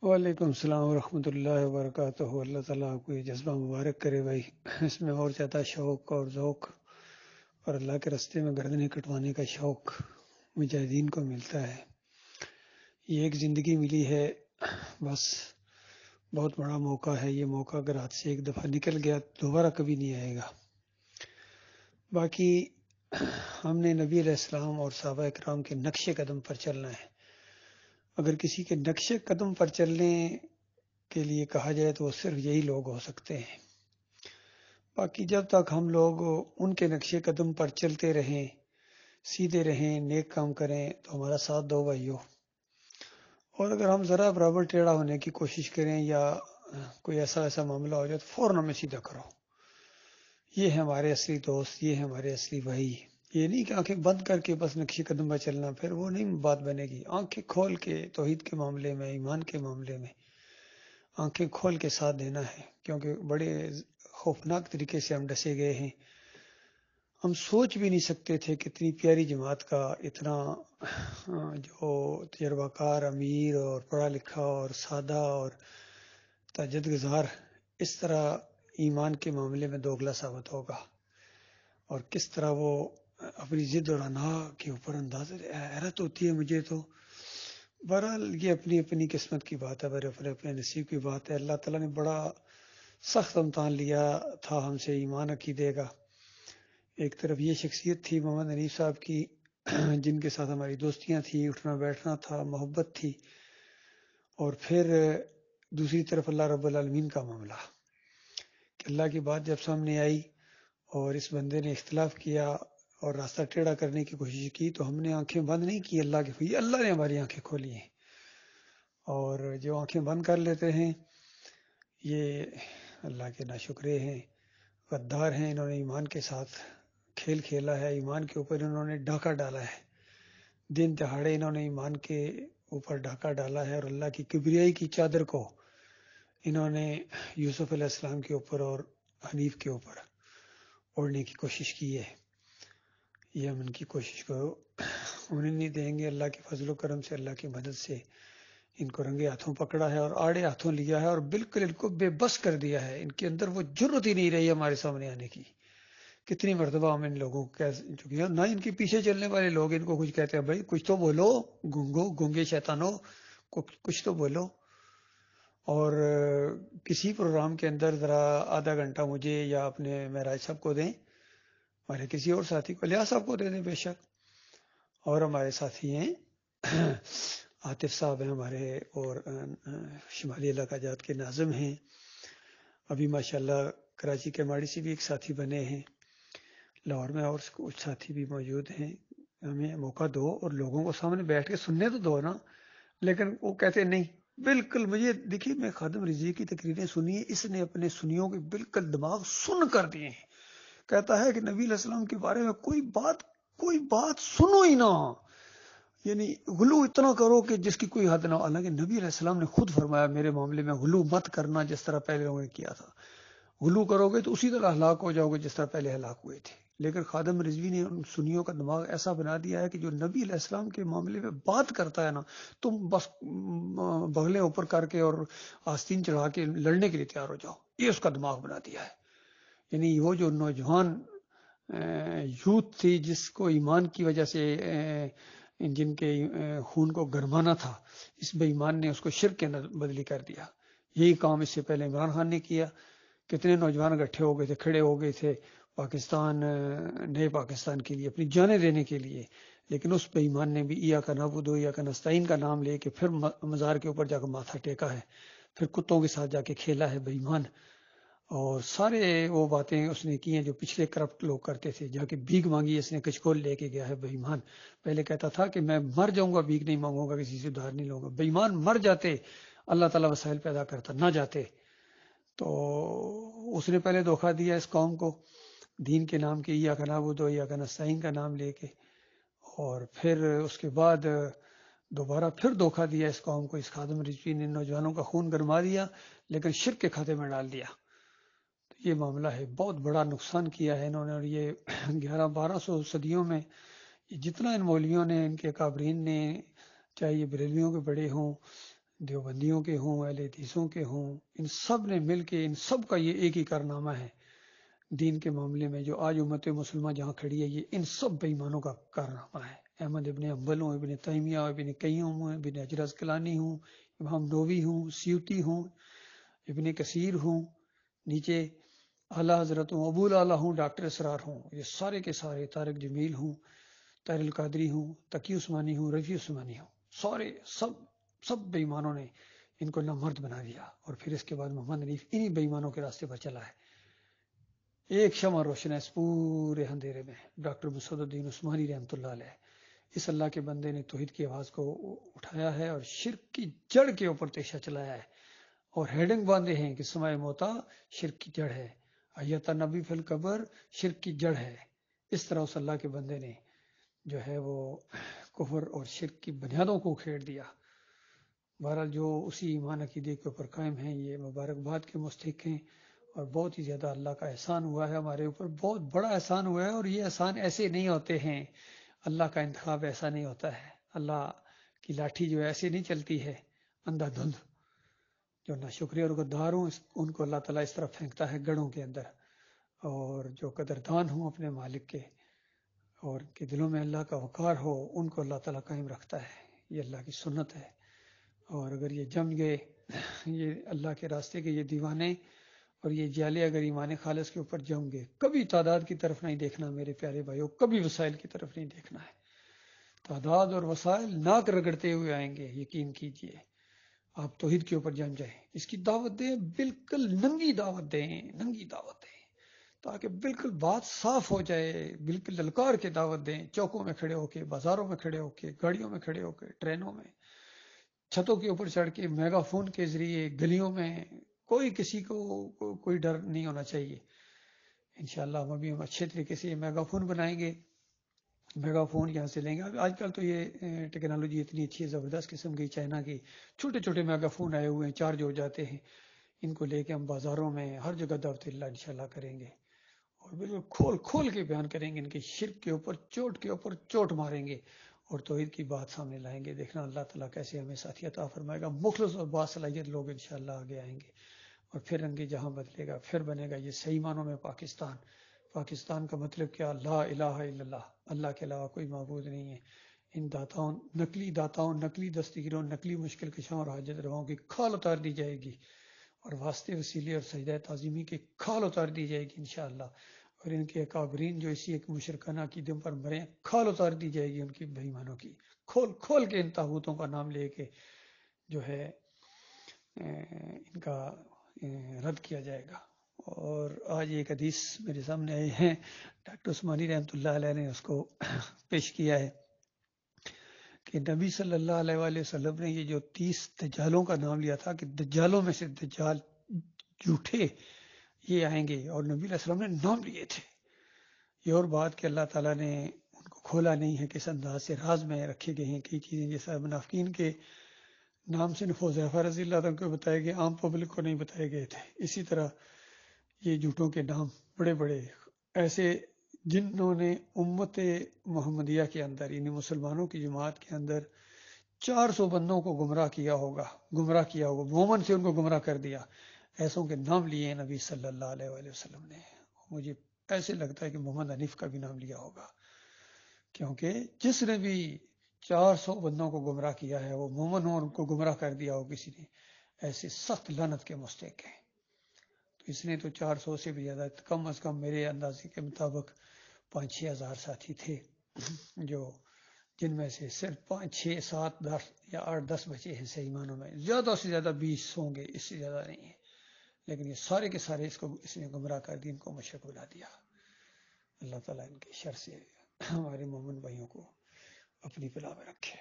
وعلیکم السلام ورحمۃ اللہ وبرکاتہ۔ اللہ تعالیٰ آپ کو یہ جذبہ مبارک کرے بھائی، اس میں اور زیادہ شوق اور ذوق اور اللہ کے راستے میں گردنیں کٹوانے کا شوق مجاہدین کو ملتا ہے۔ یہ ایک زندگی ملی ہے، بس بہت بڑا موقع ہے۔ یہ موقع اگر ہاتھ سے ایک دفعہ نکل گیا دوبارہ کبھی نہیں آئے گا۔ باقی ہم نے نبی علیہ السلام اور صحابہ کرام کے نقش قدم پر چلنا ہے۔ اگر کسی کے نقش قدم پر چلنے کے لیے کہا جائے تو وہ صرف یہی لوگ ہو سکتے ہیں۔ باقی جب تک ہم لوگ ان کے نقش قدم پر چلتے رہیں، سیدھے رہیں، نیک کام کریں تو ہمارا ساتھ دو بھائیو۔ اور اگر ہم ذرا برابر ٹیڑھا ہونے کی کوشش کریں یا کوئی ایسا معاملہ ہو جائے تو فوراً ہمیں سیدھا کرو۔ یہ ہے ہمارے اصلی دوست، یہ ہے ہمارے اصلی بھائی۔ یہ نہیں کہ آنکھیں بند کر کے بس نقش قدم پر چلنا، پھر وہ نہیں بات بنے گی۔ آنکھیں کھول کے توحید کے معاملے میں، ایمان کے معاملے میں آنکھیں کھول کے ساتھ دینا ہے، کیونکہ بڑے خوفناک طریقے سے ہم ڈسے گئے ہیں۔ ہم سوچ بھی نہیں سکتے تھے کہ اتنی پیاری جماعت کا اتنا جو تجربہ کار امیر اور پڑھا لکھا اور سادہ اور تہجد گزار اس طرح ایمان کے معاملے میں دوگلا ثابت ہوگا، اور کس طرح وہ اپنی ضد اور انا کے اوپر انداز حیرت ہوتی ہے مجھے تو۔ بہرحال یہ اپنی اپنی قسمت کی بات ہے، اپنے اپنے نصیب کی بات ہے۔ اللہ تعالیٰ نے بڑا سخت امتحان لیا تھا ہم سے ایمان عقیدے کا۔ ایک طرف یہ شخصیت تھی محمد حنیف صاحب کی جن کے ساتھ ہماری دوستیاں تھیں، اٹھنا بیٹھنا تھا، محبت تھی، اور پھر دوسری طرف اللہ رب العالمین کا معاملہ کہ اللہ کی بات جب سامنے آئی اور اس بندے نے اختلاف کیا اور راستہ ٹیڑھا کرنے کی کوشش کی تو ہم نے آنکھیں بند نہیں کی اللہ کے، اللہ نے ہماری آنکھیں کھولی ہیں۔ اور جو آنکھیں بند کر لیتے ہیں یہ اللہ کے ناشکرے ہیں، غدار ہیں۔ انہوں نے ایمان کے ساتھ کھیل کھیلا ہے، ایمان کے اوپر انہوں نے ڈاکہ ڈالا ہے، دن دہاڑے انہوں نے ایمان کے اوپر ڈاکہ ڈالا ہے، اور اللہ کی کبریائی کی چادر کو انہوں نے یوسف علیہ السلام کے اوپر اور حنیف کے اوپر اوڑھنے کی کوشش کی ہے۔ یہ ہم ان کی کوشش کو انہیں نہیں دیں گے۔ اللہ کے فضل و کرم سے، اللہ کی مدد سے ان کو رنگے ہاتھوں پکڑا ہے اور آڑے ہاتھوں لیا ہے، اور بالکل ان کو بے بس کر دیا ہے۔ ان کے اندر وہ جرت ہی نہیں رہی ہمارے سامنے آنے کی۔ کتنی مرتبہ ہم ان لوگوں کو کہہ چکے ہیں، نہ ان کے پیچھے چلنے والے لوگ ان کو کچھ کہتے ہیں، بھائی کچھ تو بولو، گونگے شیطانو، کچھ تو بولو۔ اور کسی پروگرام کے اندر ذرا آدھا گھنٹہ مجھے یا اپنے معراج صاحب کو دیں، ہمارے کسی اور ساتھی کو، لیاس صاحب کو دے دیں بے شک، اور ہمارے ساتھی ہیں عاطف صاحب ہیں ہمارے، اور شمالی علاقہ جات کے ناظم ہیں، ابھی ماشاءاللہ کراچی کے ماڑی سے بھی ایک ساتھی بنے ہیں، لاہور میں اور کچھ ساتھی بھی موجود ہیں۔ ہمیں موقع دو اور لوگوں کو سامنے بیٹھ کے سننے تو دو نا، لیکن وہ کہتے نہیں۔ بالکل مجھے دیکھیے، میں خادم رضوی کی تقریریں سنی ہیں، اس نے اپنے سنیوں کے بالکل دماغ سن کر دیے ہیں۔ کہتا ہے کہ نبی علیہ السلام کے بارے میں کوئی بات سنو ہی نہ، یعنی غلو اتنا کرو کہ جس کی کوئی حد نہ ہو۔ حالانکہ نبی علیہ السلام نے خود فرمایا میرے معاملے میں غلو مت کرنا جس طرح پہلے لوگوں نے کیا تھا، غلو کرو گے تو اسی طرح ہلاک ہو جاؤ گے جس طرح پہلے ہلاک ہوئے تھے۔ لیکن خادم رضوی نے ان سنیوں کا دماغ ایسا بنا دیا ہے کہ جو نبی علیہ السلام کے معاملے میں بات کرتا ہے نا، تم بس بغلیں اوپر کر کے اور آستین چڑھا کے لڑنے کے لیے تیار ہو جاؤ، یہ اس کا دماغ بنا دیا ہے۔ یعنی وہ جو نوجوان یوتھ تھی جس کو ایمان کی وجہ سے جن کے خون کو گرمانا تھا، اس بے ایمان نے اس کو شرک کے اندر بدلی کر دیا۔ یہی کام اس سے پہلے عمران خان نے کیا۔ کتنے نوجوان اکٹھے ہو گئے تھے، کھڑے ہو گئے تھے پاکستان، نئے پاکستان کے لیے، اپنی جانیں دینے کے لیے، لیکن اس بے ایمان نے بھی ایاک نعبد و ایاک نستعین کا نام لے کے پھر مزار کے اوپر جا کے ماتھا ٹیکا ہے، پھر کتوں کے ساتھ جا کے کھیلا ہے بے ایمان، اور سارے وہ باتیں اس نے کی ہیں جو پچھلے کرپٹ لوگ کرتے تھے۔ جا کے بھیک مانگی، اس نے کچکول لے کے گیا ہے بے ایمان۔ پہلے کہتا تھا کہ میں مر جاؤں گا بھیک نہیں مانگوں گا، کسی سے ادھار نہیں لوں گا۔ بے ایمان مر جاتے، اللہ تعالیٰ وسائل پیدا کرتا، نہ جاتے۔ تو اس نے پہلے دھوکہ دیا اس قوم کو دین کے نام کے ایاک نعبد و ایاک نستعین کا نام لے کے، اور پھر اس کے بعد دوبارہ پھر دھوکہ دیا اس قوم کو۔ اس خادم رضوی نے نوجوانوں کا خون گرما دیا لیکن شرک کے کھاتے میں ڈال دیا۔ تو یہ معاملہ ہے، بہت بڑا نقصان کیا ہے انہوں نے، اور یہ 1100-1200 صدیوں میں جتنا ان مولویوں نے، ان کے اکابرین نے، چاہے یہ بریلویوں کے بڑے ہوں، دیوبندیوں کے ہوں، اہل حدیثوں کے ہوں، ان سب نے مل کے، ان سب کا یہ ایک ہی کارنامہ ہے دین کے معاملے میں. جو آج امت مسلمہ جہاں کھڑی ہے، یہ ان سب بے ایمانوں کا کارنامہ ہے. احمد ابن حنبل ہوں، ابن تیمیہ ہوں، ابن قیم ہوں، ابن حجر اسقلانی ہوں، امام نووی ہوں، سیوطی ہوں، ابن کثیر ہوں، نیچے اعلیٰ حضرت ہوں، ابو الاعلیٰ ہوں، ڈاکٹر اسرار ہوں، یہ سارے کے سارے، طارق جمیل ہوں، طاہر القادری ہوں، تقی عثمانی ہوں، رفیع عثمانی ہوں، سارے سب بے ایمانوں نے ان کو نامرد بنا دیا. اور پھر اس کے بعد محمد حنیف انہی بے ایمانوں کے راستے پر چلا ہے. ایک شمع روشن ہے اس پورے اندھیرے میں، ڈاکٹر مسعود الدین عثمانی رحمۃ اللہ علیہ. اس اللہ کے بندے نے توحید کی آواز کو اٹھایا ہے اور شرک کی جڑ کے اوپر تیشہ چلایا ہے، اور ہیڈنگ باندھے ہیں کہ سماع موتا شرک کی جڑ ہے، ایت نبی فی القبر شرک کی جڑ ہے. اس طرح اس اللہ کے بندے نے جو ہے وہ کفر اور شرک کی بنیادوں کو کھیڑ دیا. بہرحال جو اسی ایمان عقیدے کے اوپر قائم ہیں، یہ مبارکباد کے مستحق ہیں، اور بہت ہی زیادہ اللہ کا احسان ہوا ہے ہمارے اوپر، بہت بڑا احسان ہوا ہے. اور یہ احسان ایسے نہیں ہوتے ہیں، اللہ کا انتخاب ایسا نہیں ہوتا ہے. اللہ کی لاٹھی جو ایسے نہیں چلتی ہے اندھا دھند. جو ناشکری اور غدار ہوں ان کو اللہ تعالیٰ اس طرح پھینکتا ہے گڑھوں کے اندر، اور جو قدردان ہوں اپنے مالک کے اور کے دلوں میں اللہ کا وقار ہو، ان کو اللہ تعالیٰ قائم رکھتا ہے. یہ اللہ کی سنت ہے. اور اگر یہ جم گئے، یہ اللہ کے راستے کے یہ دیوانے اور یہ جالے اگر ایمان خالص کے اوپر جم گئے، کبھی تعداد کی طرف نہیں دیکھنا میرے پیارے بھائیوں، کبھی وسائل کی طرف نہیں دیکھنا ہے. تعداد اور وسائل ناک رگڑتے ہوئے آئیں گے، یقین کیجئے. آپ توحید کے اوپر جم جائیں، اس کی دعوت دیں، بالکل ننگی دعوت دیں، ننگی دعوت دیں، تاکہ بالکل بات صاف ہو جائے. بالکل للکار کے دعوت دیں، چوکوں میں کھڑے ہو کے، بازاروں میں کھڑے ہو کے، گاڑیوں میں کھڑے ہو کے، ٹرینوں میں، چھتوں کے اوپر چڑھ کے، میگا فون کے ذریعے، گلیوں میں. کوئی کسی کو کوئی ڈر نہیں ہونا چاہیے. انشاءاللہ ہم ابھی اچھے طریقے سے یہ میگا فون بنائیں گے، میگا فون یہاں سے لیں گے. آج کل تو یہ ٹیکنالوجی اتنی اچھی ہے، زبردست قسم کی، چائنا کی چھوٹے چھوٹے میگا فون آئے ہوئے ہیں، چارج ہو جاتے ہیں. ان کو لے کے ہم بازاروں میں ہر جگہ دعوت اللہ انشاءاللہ کریں گے، اور بالکل کھول کھول کے بیان کریں گے، ان کے شرک کے اوپر چوٹ ماریں گے، اور توحید کی بات سامنے لائیں گے. دیکھنا اللہ تعالیٰ کیسے ہمیں ساتھی عطا فرمائے گا. مخلص اور باصلاحیت لوگ انشاءاللہ آگے آئیں گے، اور پھر رنگ جہاں بدلے گا، پھر بنے گا یہ صحیح معنوں میں پاکستان. پاکستان کا مطلب کیا؟ لا الہ الا اللہ، اللہ کے علاوہ کوئی معبود نہیں ہے. ان داتاؤں، نقلی دستگیروں، نقلی مشکل کشاں اور حاجت رواؤں کی کھال اتار دی جائے گی، اور واسطے وسیلے اور سجدہ تعظیمی کی کھال اتار دی جائے گی انشاءاللہ. اور ان کے اکابرین جو اسی ایک مشرکانہ عقیدے پر مرے، کھال اتار دی جائے گی ان کی بے ایمانوں کی، کھول کھول کے ان طاغوتوں کا نام لے کے جو ہے ان کا رد کیا جائے گا. اور آج ایک حدیث میرے سامنے آئے ہیں، ڈاکٹر عثمانی رحمۃ اللہ علیہ نے اس کو پیش کیا ہے کہ نبی صلی اللہ علیہ وآلہ وسلم نے یہ جو 30 دجالوں کا نام لیا تھا کہ دجالوں میں سے دجال جھوٹے یہ آئیں گے، اور نبی علیہ السلام نے نام لیے تھے. یہ اور بات کہ اللہ تعالیٰ نے ان کو کھولا نہیں ہے، کس انداز سے راز میں رکھے گئے ہیں کئی چیزیں، جیسا منافقین کے نام سے حذیفہ رضی اللہ عنہ کو بتائے گئے، عام پبلک کو نہیں بتائے گئے تھے. اسی طرح یہ جھوٹوں کے نام بڑے بڑے ایسے جنہوں نے امت محمدیہ کے اندر، یعنی مسلمانوں کی جماعت کے اندر 400 بندوں کو گمراہ کیا ہوگا، مومن سے ان کو گمراہ کر دیا، ایسوں کے نام لیے ہیں نبی صلی اللہ علیہ وآلہ وسلم نے. مجھے ایسے لگتا ہے کہ محمد حنیف کا بھی نام لیا ہوگا، کیونکہ جس نے بھی 400 بندوں کو گمراہ کیا ہے وہ مومن ہو اور ان کو گمراہ کر دیا ہو کسی نے، ایسے سخت لعنت کے مستحق ہیں. تو اس نے تو 400 سے بھی زیادہ، کم از کم میرے اندازے کے مطابق 5-6 ہزار ساتھی تھے، جن میں سے صرف 5 6 7 10 یا 8 10 بچے ہیں صحیح معنوں میں، زیادہ سے زیادہ 20 ہوں گے، اس سے زیادہ نہیں ہے. لیکن یہ سارے کے سارے اس نے گمراہ کر دی، ان کو مشرک بنا دیا. اللہ تعالیٰ ان کے شر سے ہمارے مومن بھائیوں کو اپنی پناہ میں رکھے.